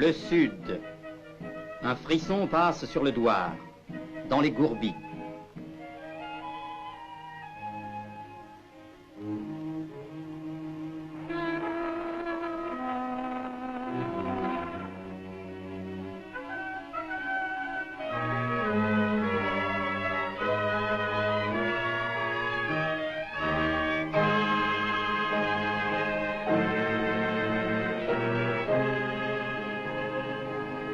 Le sud. Un frisson passe sur le douar, dans les Gourbis.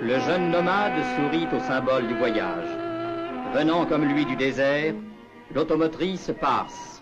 Le jeune nomade sourit au symbole du voyage. Venant comme lui du désert, l'automotrice passe.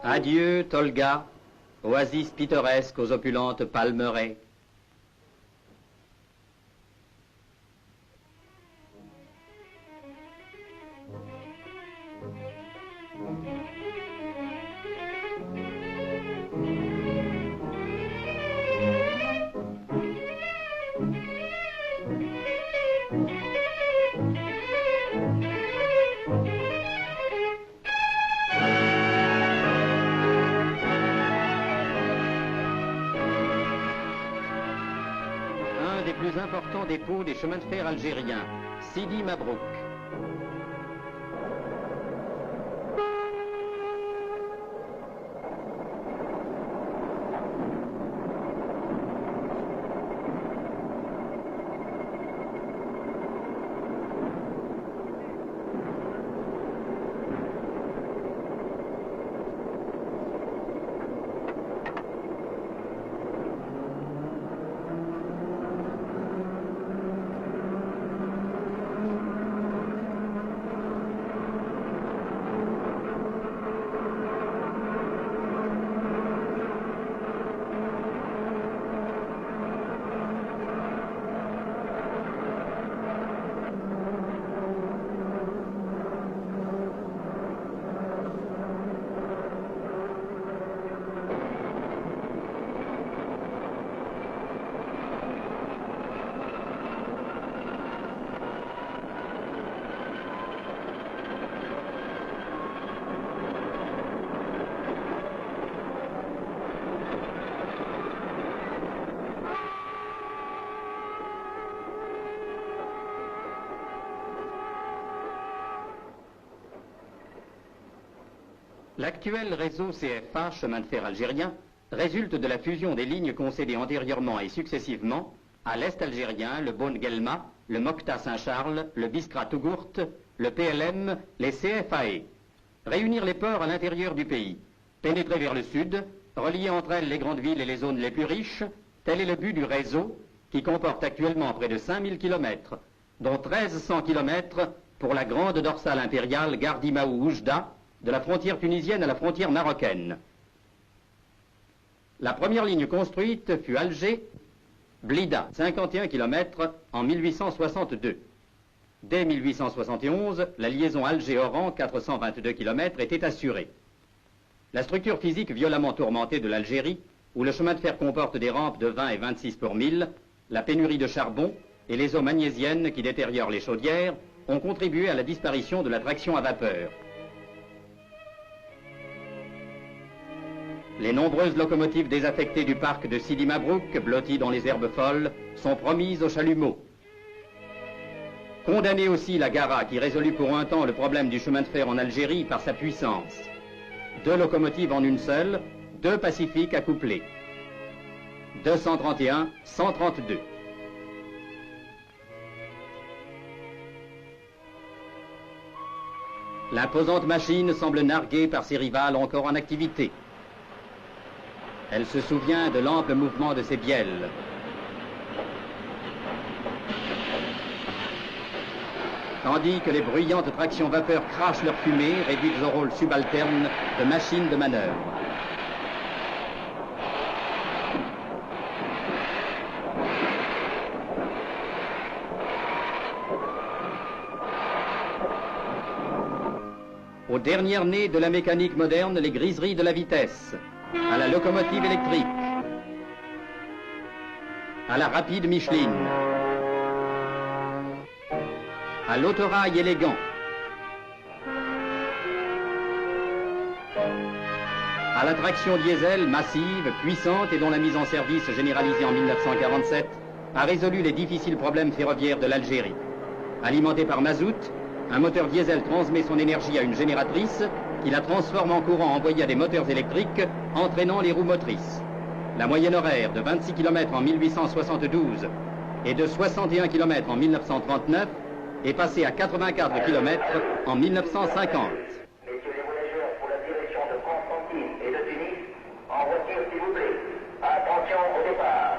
Adieu, Tolga, oasis pittoresque aux opulentes palmeraies. Des plus importants dépôts des chemins de fer algériens, Sidi Mabrouk. L'actuel réseau CFA, chemin de fer algérien, résulte de la fusion des lignes concédées antérieurement et successivement à l'Est algérien, le Bonn-Guelma, le Mokhta Saint-Charles, le Biskra Tougourt, le PLM, les CFAE. Réunir les ports à l'intérieur du pays, pénétrer vers le sud, relier entre elles les grandes villes et les zones les plus riches, tel est le but du réseau qui comporte actuellement près de 5000 km, dont 1300 km pour la grande dorsale impériale Gardimaou-Oujda, de la frontière tunisienne à la frontière marocaine. La première ligne construite fut Alger, Blida, 51 km en 1862. Dès 1871, la liaison Alger-Oran, 422 km, était assurée. La structure physique violemment tourmentée de l'Algérie, où le chemin de fer comporte des rampes de 20 et 26 pour 1000, la pénurie de charbon et les eaux magnésiennes qui détériorent les chaudières, ont contribué à la disparition de la traction à vapeur. Les nombreuses locomotives désaffectées du parc de Sidi Mabrouk, blotties dans les herbes folles, sont promises aux chalumeaux. Condamnée aussi la Gara, qui résolut pour un temps le problème du chemin de fer en Algérie par sa puissance. 2 locomotives en une seule, 2 Pacifiques accouplées. 231, 132. L'imposante machine semble narguée par ses rivales encore en activité. Elle se souvient de l'ample mouvement de ses bielles. Tandis que les bruyantes tractions vapeur crachent leur fumée, réduites au rôle subalterne de machines de manœuvre. Aux dernières nées de la mécanique moderne, les griseries de la vitesse, à la locomotive électrique, à la rapide Micheline, à l'autorail élégant, à la traction diesel massive, puissante et dont la mise en service généralisée en 1947 a résolu les difficiles problèmes ferroviaires de l'Algérie. Alimenté par mazout, un moteur diesel transmet son énergie à une génératrice qui la transforme en courant envoyé à des moteurs électriques entraînant les roues motrices. La moyenne horaire de 26 km en 1872 et de 61 km en 1939 est passée à 84 km en 1950. Messieurs les voyageurs, pour la direction de Constantine et de Tunis, en voiture s'il vous plaît. Attention au départ.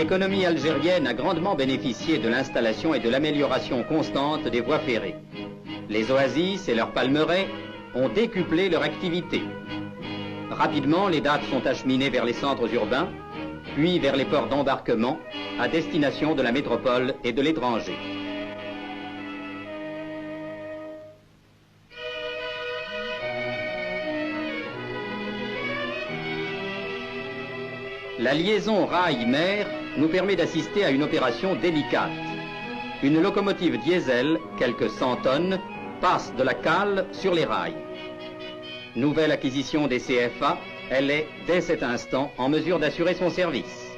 L'économie algérienne a grandement bénéficié de l'installation et de l'amélioration constante des voies ferrées. Les oasis et leurs palmeraies ont décuplé leur activité. Rapidement, les dattes sont acheminées vers les centres urbains, puis vers les ports d'embarquement à destination de la métropole et de l'étranger. La liaison rail-mer nous permet d'assister à une opération délicate. Une locomotive diesel, quelques 100 tonnes, passe de la cale sur les rails. Nouvelle acquisition des CFA, elle est, dès cet instant, en mesure d'assurer son service.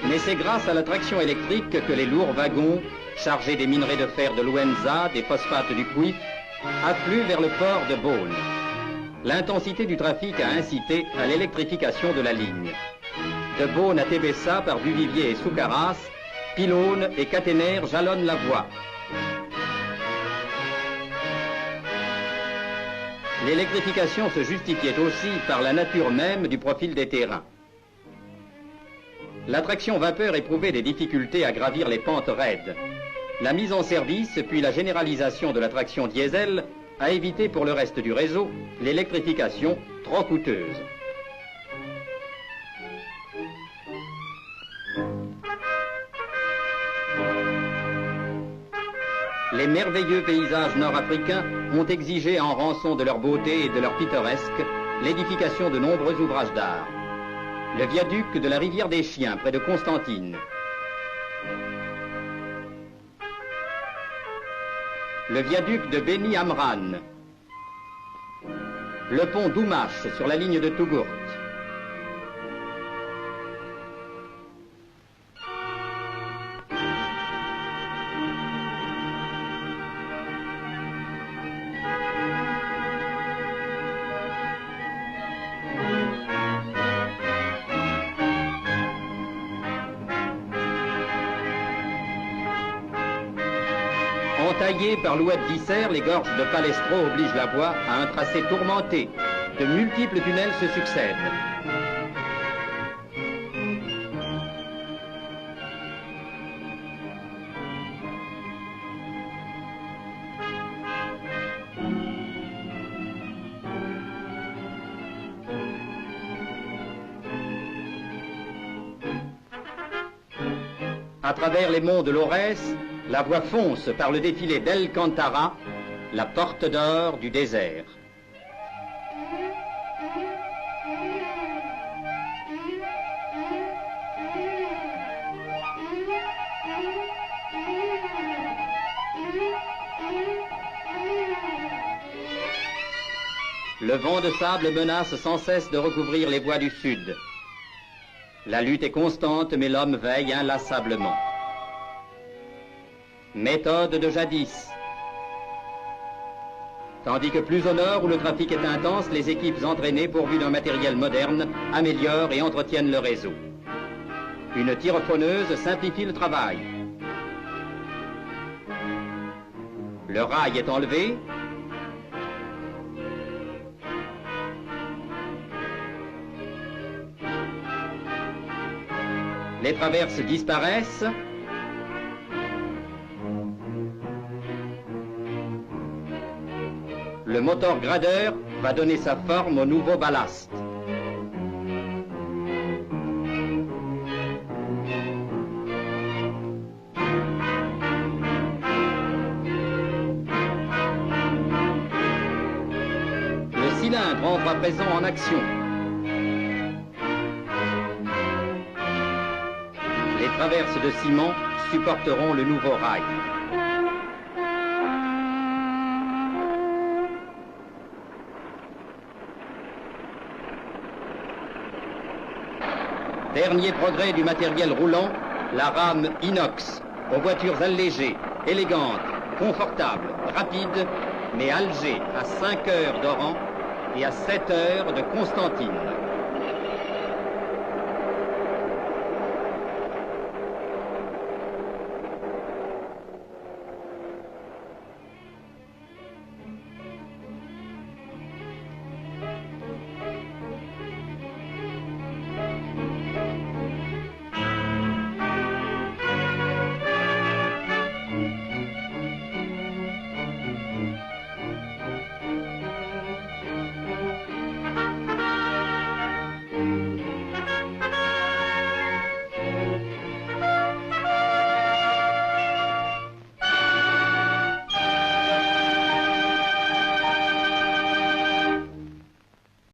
Mais c'est grâce à la traction électrique que les lourds wagons, chargés des minerais de fer de l'Ouenza, des phosphates du cuivre, affluent vers le port de Beaune. L'intensité du trafic a incité à l'électrification de la ligne. De Beaune à Tébessa, par Duvivier et Soucaras, pylônes et caténaires jalonnent la voie. L'électrification se justifiait aussi par la nature même du profil des terrains. La traction vapeur éprouvait des difficultés à gravir les pentes raides. La mise en service, puis la généralisation de la traction diesel a évité pour le reste du réseau l'électrification trop coûteuse. Les merveilleux paysages nord-africains ont exigé en rançon de leur beauté et de leur pittoresque l'édification de nombreux ouvrages d'art. Le viaduc de la rivière des Chiens, près de Constantine. Le viaduc de Beni Amran. Le pont d'Oumache sur la ligne de Tougourt. Entaillées par l'oued d'Isère, les gorges de Palestro obligent la voie à un tracé tourmenté. De multiples tunnels se succèdent. À travers les monts de l'Aurès, la voie fonce par le défilé d'El Kantara, la porte d'or du désert. Le vent de sable menace sans cesse de recouvrir les voies du sud. La lutte est constante, mais l'homme veille inlassablement. Méthode de jadis. Tandis que plus au nord, où le trafic est intense, les équipes entraînées pourvues d'un matériel moderne améliorent et entretiennent le réseau. Une tyrephoneuse simplifie le travail. Le rail est enlevé. Les traverses disparaissent. Le moteur gradeur va donner sa forme au nouveau ballast. Le cylindre entre à présent en action. Les traverses de ciment supporteront le nouveau rail. Dernier progrès du matériel roulant, la rame inox, aux voitures allégées, élégantes, confortables, rapides, mais Alger à 5 heures d'Oran et à 7 heures de Constantine.